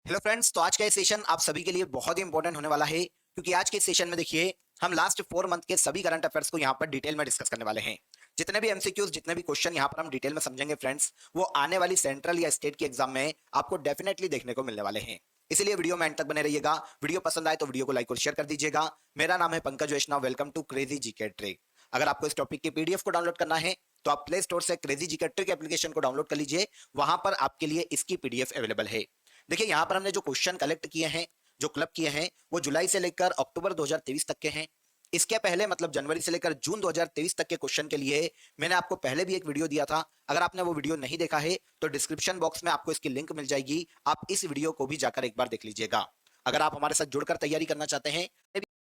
Hello friends, तो आज का ये सेशन आप सभी के लिए बहुत ही इंपॉर्टेंट होने वाला है क्योंकि आज के सेशन में देखिए हम लास्ट 4 मंथ के सभी करंट अफेयर्स को यहाँ पर डिटेल में डिस्कस करने वाले हैं। जितने भी एमसीक्यूज, जितने भी क्वेश्चन यहाँ पर हम डिटेल में समझेंगे फ्रेंड्स, वो आने वाली सेंट्रल या स्टेट की एग्जाम में आपको डेफिनेटली देखने को मिलने वाले हैं। इसलिए वीडियो में एंड तक बने रहिएगा। वीडियो पसंद आए तो वीडियो को लाइक और शेयर कर दीजिएगा। मेरा नाम है Pankaj Vaishnav. Welcome to crazy GK trick. अगर आपको इस टॉपिक की पीडीएफ को डाउनलोड करना है तो आप प्ले स्टोर से क्रेजी जीके ट्रिक एप्लीकेशन को डाउनलोड कर लीजिए। वहां पर आपके लिए इसकी पीडीएफ अवेलेबल है। देखिए यहाँ पर हमने जो क्वेश्चन कलेक्ट किए हैं, जो क्लब किए हैं, वो जुलाई से लेकर अक्टूबर 2023 तक के हैं। इसके पहले मतलब जनवरी से लेकर जून 2023 तक के क्वेश्चन के लिए मैंने आपको पहले भी एक वीडियो दिया था। अगर आपने वो वीडियो नहीं देखा है तो डिस्क्रिप्शन बॉक्स में आपको इसकी लिंक मिल जाएगी। आप इस वीडियो को भी जाकर एक बार देख लीजिएगा। अगर आप हमारे साथ जुड़कर तैयारी करना चाहते हैं,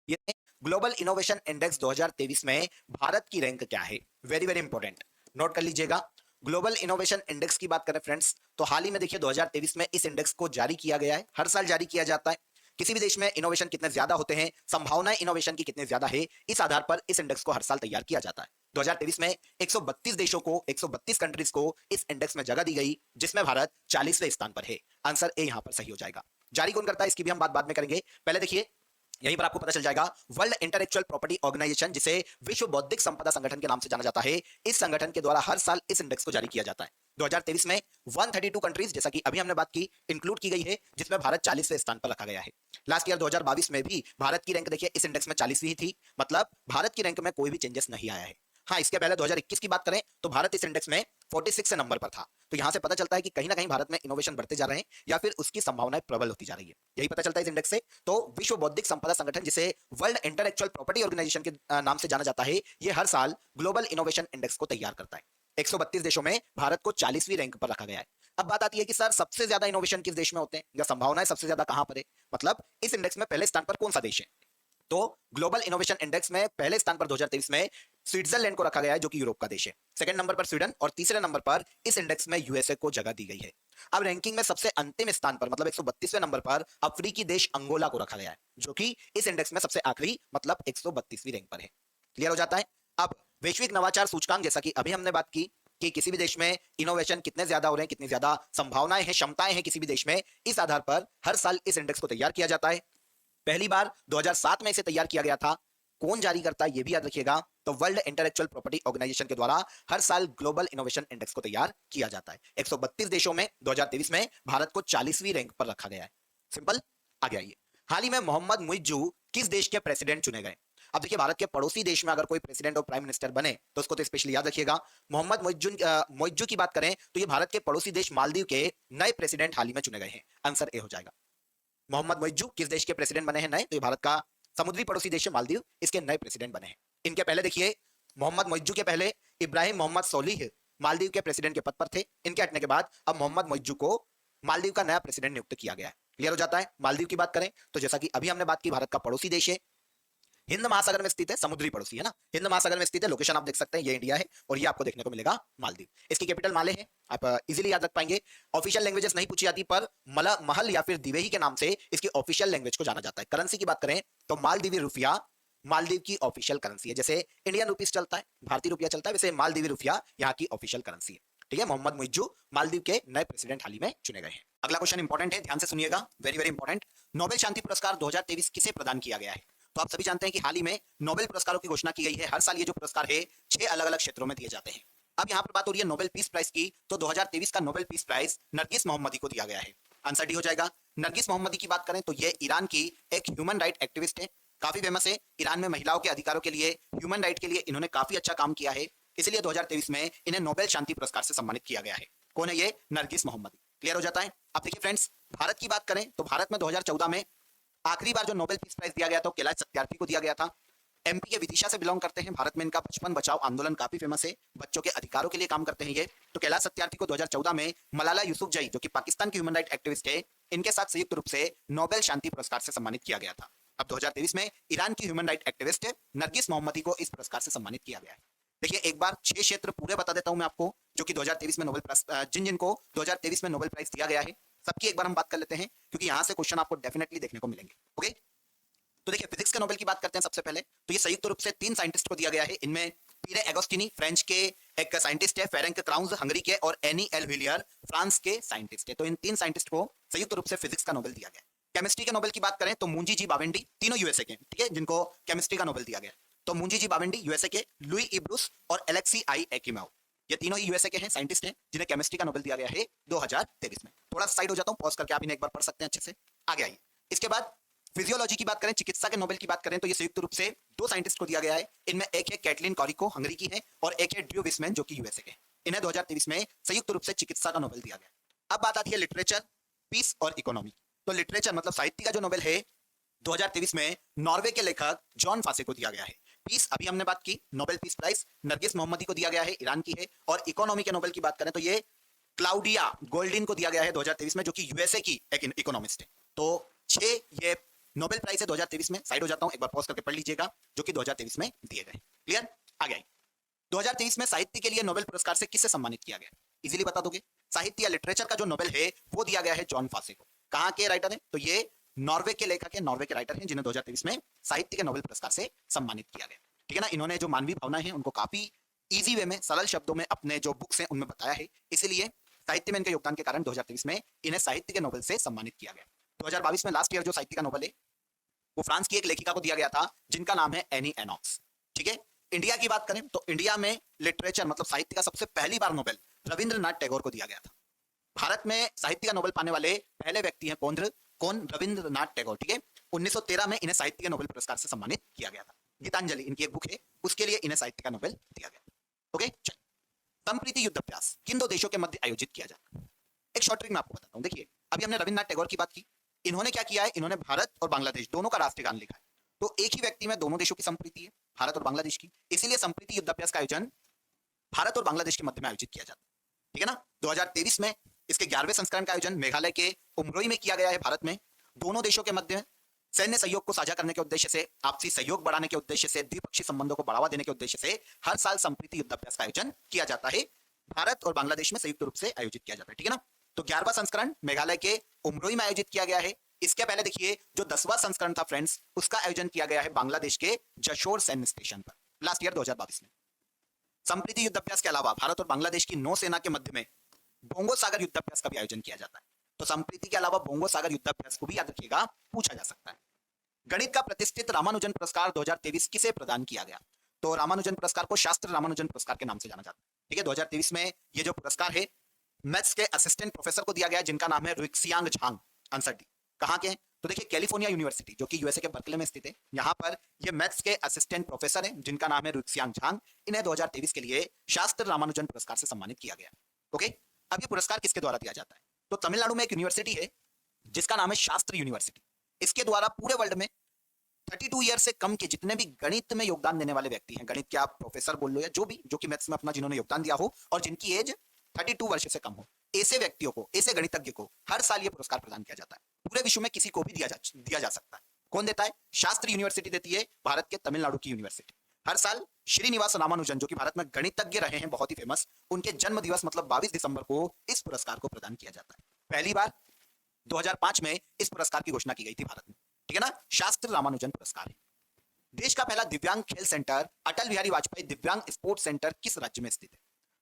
ये ग्लोबल इनोवेशन इंडेक्स 2023 में भारत की रैंक क्या है, वेरी वेरी इंपॉर्टेंट, नोट कर लीजिएगा। ग्लोबल इनोवेशन इंडेक्स की बात करें फ्रेंड्स, तो हाल ही में देखिए 2023 में इस इंडेक्स को जारी किया गया है। हर साल जारी किया जाता है। किसी भी देश में इनोवेशन कितने ज्यादा होते हैं, संभावनाएं इनोवेशन की कितने ज्यादा है, इस आधार पर इस इंडेक्स को हर साल तैयार किया जाता है। 2023 में 132 देशों को, 132 कंट्रीज को इस इंडेक्स में जगह दी गई, जिसमें भारत 40वें स्थान पर है। आंसर ए यहां पर सही हो जाएगा। जारी कौन करता है इसकी भी हम बात बाद में करेंगे। पहले देखिए यहीं पर आपको पता चल जाएगा, वर्ल्ड इंटेलेक्चुअल प्रॉपर्टी ऑर्गेनाइजेशन, जिसे विश्व बौद्धिक संपदा संगठन के नाम से जाना जाता है, इस संगठन के द्वारा हर साल इस इंडेक्स को जारी किया जाता है। 2023 में 132 कंट्रीज, जैसा कि अभी हमने बात की, इंक्लूड की गई है, जिसमें भारत 40वें स्थान पर रखा गया है। लास्ट ईयर 2022 में भी भारत की रैंक देखिए इस इंडेक्स में 40वीं ही थी, मतलब भारत की रैंक में कोई भी चेंजेस नहीं आया है। हाँ, इसके पहले 2021 की बात करें तो भारत इस इंडेक्स में 46 नंबर पर था। तो यहां से पता चलता है कि कहीं ना कहीं भारत में इनोवेशन बढ़ते जा रहे हैं या फिर उसकी संभावनाएं प्रबल होती जा रही है। यही पता चलता है इस इंडेक्स से। तो विश्व बौद्धिक संपदा संगठन, जिसे वर्ल्ड इंटेलेक्चुअल प्रॉपर्टी ऑर्गेनाइजेशन के नाम से जाना जाता है, ये हर साल ग्लोबल इनोवेशन इंडेक्स को तैयार करता है। 132 देशों में भारत को 40वीं रैंक पर रखा गया है। अब बात आती है कि सर सबसे ज्यादा इनोवेशन किस देश में होते हैं या संभावनाएं सबसे ज्यादा कहां पर है, मतलब इस इंडेक्स में पहले स्थान पर कौन सा देश है। तो ग्लोबल इनोवेशन इंडेक्स में पहले स्थान पर 2023 में स्विट्जरलैंड को रखा गया है, जो कि यूरोप का देश है। सेकंड नंबर पर स्वीडन और तीसरे नंबर पर इस इंडेक्स में यूएसए को जगह दी गई है। अब रैंकिंग में सबसे अंतिम स्थान पर मतलब 132वें नंबर पर अफ्रीकी देश अंगोला को रखा गया है, जो कि इस इंडेक्स में सबसे आखिरी मतलब 132वीं रैंक पर है। क्लियर हो जाता है। अब वैश्विक नवाचार सूचकांक, जैसा कि अभी हमने बात की कि किसी भी देश में इनोवेशन कितने ज्यादा हो रहे हैं, कितनी ज्यादा संभावनाएं हैं, क्षमताएं हैं किसी भी देश में, इस आधार पर हर साल इस इंडेक्स को तैयार किया जाता है। पहली बार 2007 में इसे तैयार किया गया था। कौन जारी करता है ये भी याद रखिएगा। तो वर्ल्ड इंटेलेक्चुअल प्रॉपर्टी ऑर्गेनाइजेशन के द्वारा हर साल ग्लोबल इनोवेशन इंडेक्स को तैयार किया जाता है। 132 देशों में 2023 में भारत को 40वीं रैंक पर रखा गया है। सिंपल। आगे आइए। हाल ही में मोहम्मद मुइज्जू किस देश के प्रेसिडेंट चुने गए। अब देखिए, भारत के पड़ोसी देश में अगर कोई प्रेसिडेंट और प्राइम मिनिस्टर बने तो उसको तो स्पेशली याद रखिएगा। मोहम्मद मुइज्जू की बात करें तो ये भारत के पड़ोसी देश मालदीव के नए प्रेसिडेंट हाल ही में चुने गए हैं। आंसर ए हो जाएगा। मोहम्मद मुइज्जू किस देश के प्रेसिडेंट बने हैं नए, तो ये भारत का समुद्री पड़ोसी देश है मालदीव, इसके नए प्रेसिडेंट बने हैं। इनके पहले देखिए, मोहम्मद मुइज्जू के पहले इब्राहिम मोहम्मद सोलिह मालदीव के प्रेसिडेंट के पद पर थे। इनके हटने के बाद अब मोहम्मद मुइज्जू को मालदीव का नया प्रेसिडेंट नियुक्त किया गया है। क्लियर हो जाता है। मालदीव की बात करें तो जैसा कि अभी हमने बात की, भारत का पड़ोसी देश है, हिंद महासागर में स्थित है, समुद्री पड़ोसी है ना, हिंद महासागर में स्थित है। लोकेशन आप देख सकते हैं, ये इंडिया है और ये आपको देखने को मिलेगा मालदीव। इसकी कैपिटल माले है, आप इजीली याद रख पाएंगे। ऑफिशियल लैंग्वेजेस नहीं पूछी जाती, पर महल या फिर दिवेही के नाम से इसकी ऑफिशियल लैंग्वेज को जाना जाता है। करेंसी की बात करें तो मालदीवी रुपया मालदीव की ऑफिशियल करेंसी है। जैसे इंडियन रुपीस चलता है, भारतीय रुपया चलता है, वैसे मालदीवी रुपया यहाँ की ऑफिशियल करेंसी है। ठीक है। मोहम्मद मुइज्जू मालदीव के नए प्रेसिडेंट हाल ही में चुने गए हैं। अगला क्वेश्चन इंपॉर्टेंट है, ध्यान से सुनिएगा, वेरी वेरी इंपॉर्टेंट। नोबेल शांति पुरस्कार 2023 किसे प्रदान किया गया है। तो आप सभी जानते हैं कि हाल ही में नोबेल पुरस्कारों की घोषणा की गई है। हर साल ये जो पुरस्कार है 6 अलग अलग क्षेत्रों में दिए जाते हैं। अब यहाँ पर बात हो रही है नोबेल पीस प्राइज की, तो 2023 का नोबेल पीस प्राइज नरगिस मोहम्मदी को दिया गया है। आंसर डी हो जाएगा। नरगिस मोहम्मदी की बात करें तो ये ईरान की एक ह्यूमन राइट एक्टिविस्ट है, काफी फेमस है। ईरान में महिलाओं के अधिकारों के लिए, ह्यूमन राइट के लिए इन्होंने काफी अच्छा काम किया है, इसलिए 2023 में इन्हें नोबेल शांति पुरस्कार से सम्मानित किया गया है। कौन है ये? नरगिस मोहम्मदी। क्लियर हो जाता है। अब देखिए फ्रेंड्स, भारत की बात करें तो भारत में 2014 में आखिरी बार जो नोबेल पीस प्राइज दिया गया था कैलाश सत्यार्थी को दिया गया था। एमपी के विदिशा से बिलोंग करते हैं। भारत में इनका बचपन बचाओ आंदोलन काफी फेमस है, बच्चों के अधिकारों के लिए काम करते हैं ये। तो कैलाश सत्यार्थी को 2014 में मलाला यूसुफजई, जो कि पाकिस्तान की ह्यूमन राइट एक्टिविस्ट है, इनके साथ संयुक्त रूप से नोबेल शांति पुरस्कार से सम्मानित किया गया था। अब 2023 में ईरान की ह्यूमन राइट एक्टिविस्ट नरगिस मोहम्मदी को इस पुरस्कार से सम्मानित किया गया है। देखिए एक बार 6 क्षेत्र पूरे बता देता हूं मैं आपको, जो कि 2023 में नोबेल जिन जिनको 2023 में नोबेल प्राइज दिया गया है, सबकी एक बार हम बात कर लेते हैं, क्योंकि यहां से क्वेश्चन आपको डेफिनेटली देखने को मिलेंगे। ओके। तो देखिए फिजिक्स के नोबेल की बात करते हैं सबसे पहले। तो ये संयुक्त रूप से 3 साइंटिस्ट को दिया गया है। इनमें पीरे एगोस्टिनी फ्रेंच के एक साइंटिस्ट है, फेरेंक क्राउन्स हंगरी के, और एनी एल व्हिलियर फ्रांस के साइंटिस्ट है। तो इन तीन साइंटिस्ट को संयुक्त रूप से फिजिक्स का नोबेल दिया गया। केमिस्ट्री के नोबेल की बात करें तो मुंजी जी बावेंडी, तीनों यूएसए के, ठीक है, जिनको केमिस्ट्री का नोबेल दिया गया। तो मुंजी जी बावेंडी यूएसए के, लुई ई ब्रूस और एलेक्सी आई एक्यूमेव, ये तीनों ही यूएसए के हैं, साइंटिस्ट हैं, जिन्हें केमिस्ट्री का नोबेल दिया गया है 2023 में। थोड़ा साइड हो जाता हूं, पॉज करके आप इन्हें एक बार पढ़ सकते हैं अच्छे से। आगे आइए। इसके बाद फिजियोलॉजी की बात करें, चिकित्सा के नोबेल की बात करें तो ये संयुक्त रूप से दो साइंटिस्ट को दिया गया है। इनमें एक है कैटलिन कॉरिको, हंगरी की है, और एक है ड्रू विस्मैन, जो कि यूएसए के। इन्हें 2023 में संयुक्त रूप से चिकित्सा का नोबेल दिया गया। अब बात आती है लिटरेचर, पीस और इकोनॉमी। तो लिटरेचर मतलब साहित्य का जो नोबेल है 2023 में नॉर्वे के लेखक जॉन फासे को दिया गया है। पीस अभी हमने बात की, नोबेल पीस प्राइज नरगिस मोहम्मदी को दिया गया है, ईरान की है। और इकोनॉमी के नोबेल की बात करें तो ये क्लाउडिया गोल्डिन को दिया गया है 2023 में, जो कि यूएसए की एक इकोनॉमिस्ट है। तो 6 ये नोबेल प्राइज है 2023 में। साइड हो जाता हूं, एक बार पॉज करके पढ़ लीजिएगा, जो कि 2023 में दिए गए। क्लियर? आगे आइए। 2023 में साहित्य के लिए नोबेल पुरस्कार से किससे सम्मानित किया गया? इजीली बता दोगे। साहित्य या लिटरेचर का जो नोबेल है वो दिया गया है जॉन फासे को। कहां के राइटर है? तो ये नॉर्वे के लेखक है, नॉर्वे के राइटर हैं, जिन्हें 2023 में साहित्य के नोबेल पुरस्कार से सम्मानित किया गया। ठीक है ना? इन्होंने जो मानवीय भावनाएं हैं उनको काफी इजी वे में, सरल शब्दों में अपने जो बुक्स हैं उनमें बताया है, इसीलिए साहित्य में इनके योगदान के कारण 2023 में इन्हें साहित्य के नोबेल से सम्मानित किया गया। 2022 में लास्ट ईयर जो साहित्य का नोबेल है वो फ्रांस की एक लेखिका को दिया गया था, जिनका नाम है एनी एनॉक्स। ठीक है। इंडिया की बात करें तो इंडिया में लिटरेचर मतलब साहित्य का सबसे पहली बार नोबेल रविंद्रनाथ टैगोर को दिया गया था। भारत में साहित्य का नोबेल पाने वाले पहले व्यक्ति हैं कौन? रविंद्रनाथ टैगोर। ठीक है। 1913 में इन्हें साहित्य के नोबेल पुरस्कार से सम्मानित किया गया था। गीतांजलि इनकी एक बुक है, उसके लिए इन्हें साहित्य का नोबेल दिया गया। ओके, चल। संप्रीति युद्धाभ्यास किन दो देशों के मध्य आयोजित किया जाता है? एक शॉर्ट ट्रिक मैं आपको बताता हूं। देखिए, अभी हमने रविंद्रनाथ टैगोर की बात की। इन्होंने क्या किया है? इन्होंने भारत और बांग्लादेश दोनों का राष्ट्रीय गान लिखा है। तो एक ही व्यक्ति में दोनों देशों की संप्रीति है, भारत और बांग्लादेश की, इसीलिए संप्रीति युद्धाभ्यास का आयोजन भारत और बांग्लादेश के मध्य में आयोजित किया जाता है। ठीक है ना? 2023 में इसके 11वें संस्करण का आयोजन मेघालय के उमरोई में किया गया है, भारत में। दोनों देशों के मध्य सैन्य सहयोग को साझा करने के उद्देश्य से, आपसी सहयोग बढ़ाने के उद्देश्य से, द्विपक्षीय संबंधों को बढ़ावा देने के उद्देश्य से हर साल संप्रीति युद्धाभ्यास का आयोजन किया जाता है। भारत और बांग्लादेश में संयुक्त रूप से आयोजित किया जाता है। ठीक है ना? तो 11वां संस्करण मेघालय के उमरोई में आयोजित किया गया है। इसके पहले देखिए जो 10वां संस्करण था फ्रेंड्स, उसका आयोजन किया गया है बांग्लादेश के जशोर सैन्य स्टेशन पर लास्ट ईयर 2022 में। संप्रीति युद्धाभ्यास के अलावा भारत और बांग्लादेश की नौसेना के मध्य में बोंगो सागर युद्धाभ्यास का भी आयोजन किया जाता है। तो संप्रीति के अलावा बोंगो सागर युद्धाभ्यास को भी याद रखिएगा, पूछा जा सकता है। गणित का प्रतिष्ठित रामानुजन पुरस्कार 2023 किसे प्रदान किया गया? तो रामानुजन पुरस्कार को शास्त्र रामानुजन पुरस्कार के नाम से जाना जाता है। ठीक है। 2023 में ये जो पुरस्कार है मैथ्स के असिस्टेंट प्रोफेसर को दिया गया, जिनका नाम है रुक्सियांग झांग। Answer D. कहां के? तो देखिए कैलिफोर्निया यूनिवर्सिटी, जो कि यूएसए के बर्कले में स्थित है, यहां पर ये मैथ्स के असिस्टेंट प्रोफेसर हैं, जिनका नाम है रुक्सियांग झांग। इन्हें 2023 के लिए शास्त्र रामानुजन पुरस्कार से सम्मानित किया गया। ओके। अब ये पुरस्कार किसके द्वारा दिया जाता है? तो तमिलनाडु में एक यूनिवर्सिटी है जिसका नाम है शास्त्र यूनिवर्सिटी। इसके द्वारा पूरे वर्ल्ड में 32 ईयर से कम के जितने भी गणित में योगदान देने वाले व्यक्ति हैं, गणित के आप प्रोफेसर बोल लो या जो भी, जो कि मैथ्स में अपना जिन्होंने योगदान दिया हो और जिनकी एज 32 वर्ष से कम हो, ऐसे व्यक्तियों को, ऐसे गणितज्ञ को हर साल ये पुरस्कार प्रदान किया जाता है। पूरे विश्व में किसी को भी दिया जा सकता है। कौन देता है? शास्त्र यूनिवर्सिटी देती है, भारत के तमिलनाडु की यूनिवर्सिटी। हर साल श्रीनिवास रामानुजन, जो कि भारत में गणितज्ञ रहे हैं, बहुत ही फेमस, उनके जन्म दिवस मतलब 22 दिसंबर को इस पुरस्कार को प्रदान किया जाता है। पहली बार 2005 में इस पुरस्कार की घोषणा की गई थी भारत में। ठीक है ना? शास्त्र रामानुजन पुरस्कार है। देश का पहला दिव्यांग खेल सेंटर अटल बिहारी वाजपेयी दिव्यांग स्पोर्ट्स सेंटर किस राज्य में स्थित है?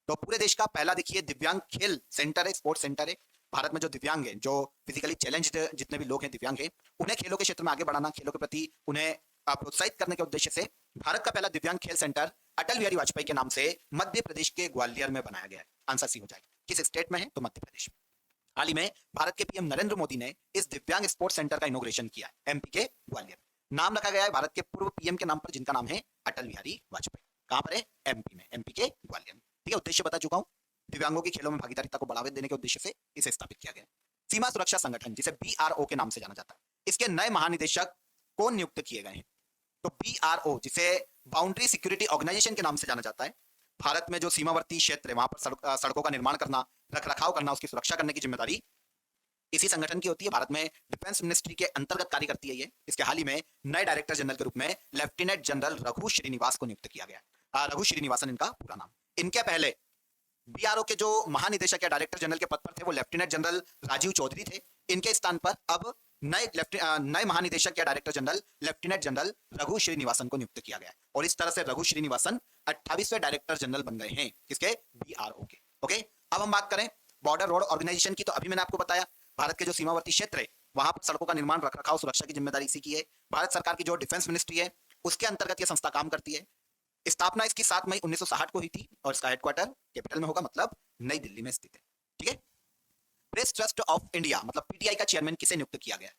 तो पूरे देश का पहला देखिए दिव्यांग खेल सेंटर है, स्पोर्ट्स सेंटर है। भारत में जो दिव्यांग है, जो फिजिकली चैलेंज्ड जितने भी लोग हैं, दिव्यांग है, उन्हें खेलों के क्षेत्र में आगे बढ़ाना, खेलों के प्रति उन्हें प्रोत्साहित करने के उद्देश्य से भारत का पहला दिव्यांग खेल सेंटर अटल बिहारी वाजपेयी के नाम से मध्य प्रदेश के ग्वालियर में बनाया गया है। आंसर सी हो जाएगा। किस स्टेट में है? तो मध्य प्रदेश में। हाल ही में भारत के पीएम नरेंद्र मोदी ने इस दिव्यांग स्पोर्ट्स सेंटर का इनॉग्रेशन किया है, एमपी के ग्वालियर। नाम रखा गया है भारत के पूर्व पीएम के नाम पर, जिनका नाम है अटल बिहारी वाजपेयी। कहां पर है? एमपी में, एमपी के ग्वालियर में। ठीक है। उद्देश्य बता चुका हूं, दिव्यांगों की खेलों में भागीदारिता को बढ़ावा देने के उद्देश्य से इसे स्थापित किया गया। सीमा सुरक्षा संगठन, जिसे बीआरओ के नाम से जाना जाता है, इसके नए महानिदेशक कौन नियुक्त किए गए हैं? तो बीआरओ, जिसे बाउंड्री सिक्योरिटी ऑर्गेनाइजेशन के नाम से जाना जाता है, भारत में जो सीमावर्ती क्षेत्र है वहां पर सड़कों का निर्माण करना, रखरखाव करना, उसकी सुरक्षा करने की जिम्मेदारी इसी संगठन की होती है। भारत में डिफेंस मिनिस्ट्री के अंतर्गत कार्य करती है ये। इसके हाल ही में नए डायरेक्टर जनरल के रूप में लेफ्टिनेंट जनरल रघु श्रीनिवास को नियुक्त किया गया। रघु श्रीनिवासन इनका पूरा नाम। इनके पहले बीआरओ के जो महानिदेशक या डायरेक्टर जनरल के पद पर थे वो लेफ्टिनेंट जनरल राजीव चौधरी थे। इनके स्थान पर अब नए महानिदेशक या director general lieutenant general Raghu Srinivasan को नियुक्त किया गया है। और इस तरह से रघु श्रीनिवासन 28वें डायरेक्टर जनरल बन गए हैं किसके, बीआरओ के। ओके, अब हम बात करें बॉर्डर रोड ऑर्गेनाइजेशन की, तो अभी मैंने आपको बताया भारत के जो सीमावर्ती क्षेत्र है वहां पर सड़कों का निर्माण, रखरखाव, सुरक्षा की जिम्मेदारी इसी की है। भारत सरकार की जो डिफेंस मिनिस्ट्री है उसके अंतर्गत यह संस्था काम करती है। स्थापना इसकी 7 मई 1960 को हुई थी और इसका हेडक्वार्टर कैपिटल में होगा, मतलब नई दिल्ली में स्थित है। ठीक है, प्रेस ट्रस्ट ऑफ इंडिया मतलब पीटीआई का चेयरमैन किसे नियुक्त किया गया,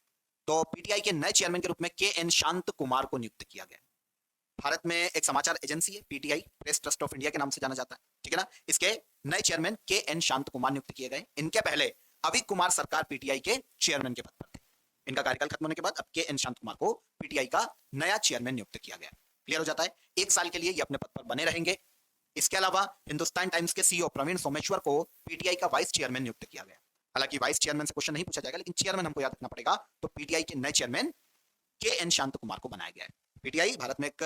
तो पीटीआई के नए चेयरमैन के रूप में के एन शांत कुमार को नियुक्त किया गया। भारत में एक समाचार एजेंसी है PTI, press trust of India के नाम से जाना जाता है। ठीक है ना, इसके नए चेयरमैन के एन शांत कुमार नियुक्त किए गए। इनके पहले अभी कुमार सरकार पीटीआई के चेयरमैन के पद पर थे। इनका कार्यकाल खत्म होने के बाद अब के एन शांत कुमार को पीटीआई का नया चेयरमैन नियुक्त किया गया। क्लियर हो जाता है, 1 साल के लिए ये अपने पद पर बने रहेंगे। इसके अलावा हिंदुस्तान टाइम्स के सीईओ प्रवीण सोमेश्वर को पीटीआई का वाइस चेयरमैन नियुक्त किया गया। हालांकि वाइस चेयरमैन से क्वेश्चन नहीं पूछा जाएगा, लेकिन चेयरमैन हमको याद रखना पड़ेगा। तो पीटीआई के नए चेयरमैन के एन शांत कुमार को बनाया गया है। पीटीआई भारत में एक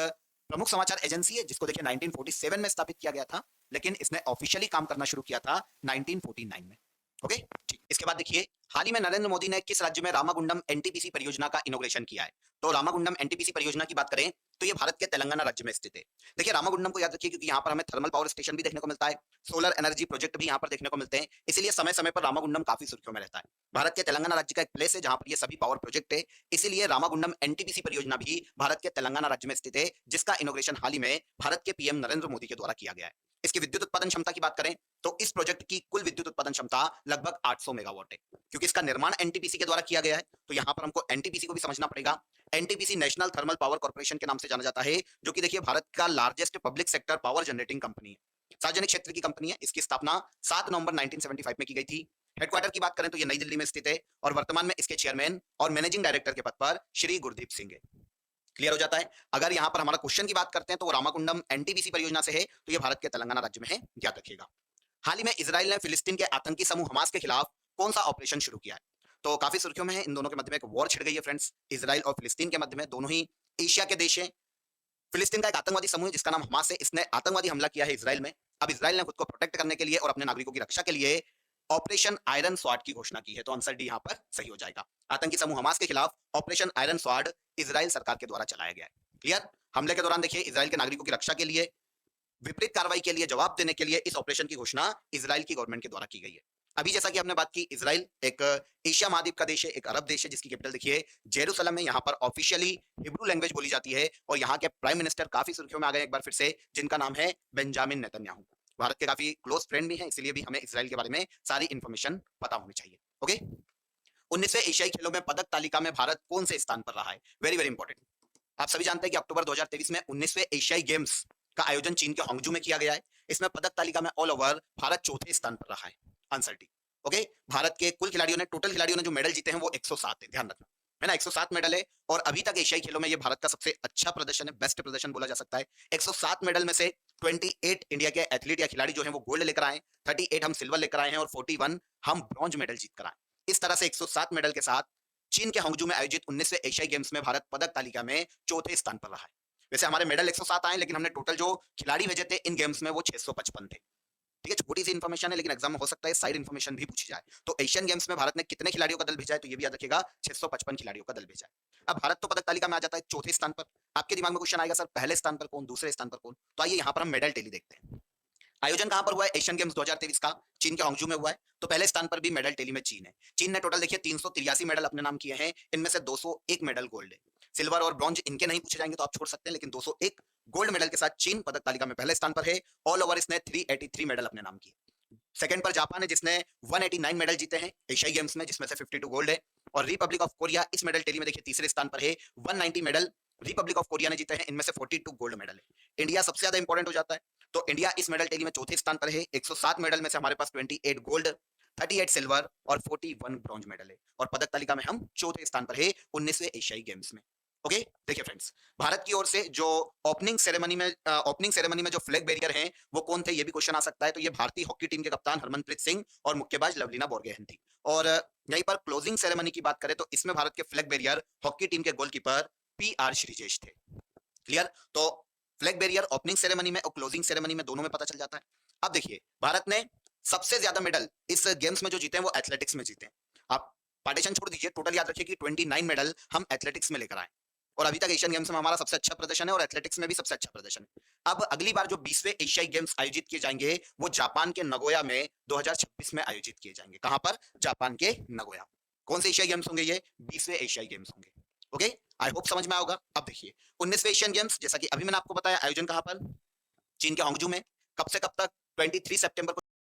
प्रमुख समाचार एजेंसी है जिसको देखिए 1947 में स्थापित किया गया था, लेकिन इसने ऑफिशियली काम करना शुरू किया था 1949 में। ओके, ठीक। इसके बाद देखिए हाल ही में नरेंद्र मोदी ने किस राज्य में रामागुंडम एनटीपीसी परियोजना का इनॉग्रेशन किया है, तो रामागुंडम एनटीपीसी परियोजना की बात करें तो ये भारत के तेलंगाना राज्य में स्थित है। देखिए रामागुंडम को याद रखिए क्योंकि यहाँ पर हमें थर्मल पावर स्टेशन भी देखने को मिलता है, सोलर एनर्जी प्रोजेक्ट भी यहाँ पर देखने को मिलते हैं, इसीलिए समय समय पर रामागुंडम काफी सुर्खियों में रहता है। भारत के तेलंगाना राज्य का एक प्लेस है जहां पर ये सभी पावर प्रोजेक्ट है, इसीलिए रामागुंडम एनटीपीसी परियोजना भी भारत के तेलंगाना राज्य में स्थित है, जिसका इनॉग्रेशन हाल ही में भारत के पीएम नरेंद्र मोदी के द्वारा किया गया है। इसकी विद्युत उत्पादन क्षमता की बात करें तो इस प्रोजेक्ट की कुल विद्युत उत्पादन क्षमता लगभग 800 मेगावाट है। क्योंकि इसका निर्माण एनटीपीसी के द्वारा किया गया है, तो यहां पर हमको एनटीपीसी को भी समझना पड़ेगा। NTPC national thermal power corporation के नाम से जाना जाता है, जो कि देखिए भारत का largest public sector power generating company है, सार्वजनिक क्षेत्र की कंपनी है। इसकी स्थापना 7 नवंबर 1975 में की गई थी। हेडक्वार्टर की बात करें तो ये नई दिल्ली में स्थित है और वर्तमान में इसके चेयरमैन और मैनेजिंग डायरेक्टर के पद पर श्री गुरदीप सिंह है। क्लियर हो जाता है। अगर यहां पर हमारा क्वेश्चन की बात करते हैं तो रामाकुंडम एनटीपीसी परियोजना से है, तो ये भारत के तेलंगाना राज्य में है, याद रखिएगा। हाल ही में इजराइल ने फिलिस्तीन के आतंकी समूह हमास के खिलाफ कौन सा ऑपरेशन शुरू किया है, तो काफी सुर्खियों में है। इन दोनों के मध्य में एक वॉर छिड़ गई है फ्रेंड्स, इजराइल और फिलिस्तीन के मध्य में। दोनों ही एशिया के देश हैं। फिलिस्तीन का एक आतंकवादी समूह है जिसका नाम हमास है, इसने आतंकवादी हमला किया है इजराइल में। अब इजराइल ने खुद को प्रोटेक्ट करने के लिए और अपने नागरिकों की रक्षा के लिए ऑपरेशन आयरन स्वॉर्ड की घोषणा की है, तो आंसर डी यहां पर सही हो जाएगा। आतंकी समूह हमास के खिलाफ ऑपरेशन आयरन स्वॉर्ड इजराइल सरकार के द्वारा चलाया गया है। क्लियर। हमले के दौरान देखिए इजराइल के नागरिकों की रक्षा के लिए, विपरीत कार्रवाई के लिए जवाब देने के लिए इस ऑपरेशन की घोषणा इजराइल की गवर्नमेंट के द्वारा की गई है। अभी जैसा कि हमने बात की, इजराइल एक एशिया महाद्वीप का देश है, एक अरब देश है, जिसकी कैपिटल देखिए जेरूसलम है। यहाँ पर ऑफिशियली हिब्रू लैंग्वेज बोली जाती है और यहाँ के प्राइम मिनिस्टर काफी सुर्खियों में आ गए एक बार फिर से, जिनका नाम है बेंजामिन नेतन्याहू। भारत के काफी क्लोज फ्रेंड भी हैं, इसलिए भी हमें इजराइल के बारे में सारी इंफॉर्मेशन पता होनी चाहिए। ओके, 19वें एशियाई खेलों में पदक तालिका में भारत कौन से स्थान पर रहा है, वेरी वेरी इंपॉर्टेंट। आप सभी जानते हैं कि अक्टूबर 2023 में 19वें एशियाई गेम्स का आयोजन चीन के हांगजू में किया गया है। इसमें पदक तालिका में ऑल ओवर भारत चौथे स्थान पर रहा है, आंसर डी। ओके, भारत के कुल खिलाड़ियों ने, टोटल खिलाड़ियों ने जो मेडल जीते हैं वो 107 है, ध्यान रखना है ना, 107 मेडल है। और अभी तक एशियाई खेलों में ये भारत का सबसे अच्छा प्रदर्शन है, बेस्ट प्रदर्शन बोला जा सकता है। 107 मेडल में से 28 इंडिया के एथलीट या खिलाड़ी जो हैं वो गोल्ड लेकर आए, 38 हम सिल्वर लेकर आए हैं और 41 हम ब्रॉन्ज मेडल जीत कर आए। इस तरह से 107 मेडल के साथ चीन के हांगजू में आयोजित 19वें एशियाई गेम्स में भारत पदक तालिका में चौथे स्थान पर रहा है। वैसे हमारे मेडल 107 आए, लेकिन हमने टोटल जो खिलाड़ी भेजे थे इन गेम्स में वो 655 थे। ठीक है, छोटी सी इन्फॉर्मेशन है, लेकिन एग्जाम में हो सकता है साइड इन्फॉर्मेशन भी पूछी जाए। तो एशियन गेम्स में भारत ने कितने खिलाड़ियों का दल भेजा है, तो ये भी याद रखिएगा, 655 खिलाड़ियों का दल भेजा है। अब भारत तो पदक तालिका में आ जाता है चौथे स्थान पर। आपके दिमाग में क्वेश्चन आएगा, सर पहले स्थान पर कौन, दूसरे स्थान पर कौन, तो आइए यहाँ पर हम मेडल टेली देखते हैं। आयोजन कहां पर हुआ है, एशियन गेम्स 2023 का चीन के हांगजू में हुआ है। तो पहले स्थान पर भी मेडल टेली में चीन है। चीन ने टोटल देखिए 383 मेडल अपने नाम किए हैं, इनमें से 201 मेडल गोल्ड है। सिल्वर और ब्रॉन्ज इनके नहीं पूछे जाएंगे तो आप छोड़ सकते हैं, लेकिन 201 गोल्ड मेडल के साथ चीन पदक तालिका में पहले स्थान पर है। ऑल ओवर इसने 383 मेडल अपने नाम किए। सेकंड पर जापान है जिसने 189 मेडल जीते हैं एशियाई गेम्स में, जिसमें से 52 गोल्ड है। और रिपब्लिक ऑफ कोरिया इस मेडल टेली में देखिए तीसरे स्थान पर है, 190 मेडल रिपब्लिक ऑफ कोरिया ने जीते हैं, इनमें से 42 गोल्ड मेडल है। इंडिया सबसे ज्यादा इंपॉर्टेंट हो जाता है, तो इंडिया इस मेडल टेली में चौथे स्थान पर है। 107 मेडल में से हमारे पास 28 गोल्ड, 38 सिल्वर और 41 ब्रॉन्ज मेडल है। और पदक तालिका में हम चौथे स्थान पर है 19वें एशियाई गेम्स में। ओके, देखिए फ्रेंड्स, भारत की ओर से जो ओपनिंग सेरेमनी में जो फ्लैग बैरियर हैं वो कौन थे, ये भी क्वेश्चन आ सकता है। तो ये भारतीय हॉकी टीम के कप्तान हरमनप्रीत सिंह और मुक्केबाज लवलीना बोरगोहेन थी। और यहीं पर क्लोजिंग सेरेमनी की बात करें तो इसमें भारत के फ्लैग बैरियर हॉकी टीम के गोलकीपर पीआर श्रीजेश थे। क्लियर। तो फ्लैग बैरियर ओपनिंग सेरेमनी में और क्लोजिंग सेरेमनी में दोनों में पता चल जाता है। अब देखिए भारत ने सबसे ज्यादा मेडल इस गेम्स में जो जीते हैं वो एथलेटिक्स में जीते हैं। आप पार्टीशन छोड़ दीजिए, टोटल याद रखिए कि 29 मेडल हम एथलेटिक्स में लेकर आए और अभी तक एशियन गेम्स में हमारा सबसे अच्छा प्रदर्शन है और एथलेटिक्स में भी सबसे अच्छा प्रदर्शन है। अब अगली बार जो 20वें एशियाई गेम्स आयोजित किए जाएंगे वो जापान के नगोया में 2026 में आयोजित किए जाएंगे। कहां पर? जापान के नगोया। कौन से एशियाई गेम्स होंगे ये? 20वें एशियाई गेम्स होंगे। ओके, आई होप समझ में आएगा। अब देखिए 19वें एशियन गेम्स, जैसा कि अभी मैंने आपको बताया, आयोजन कहां पर? चीन के होंगजू में। कब से कब तक? 23 सितंबर को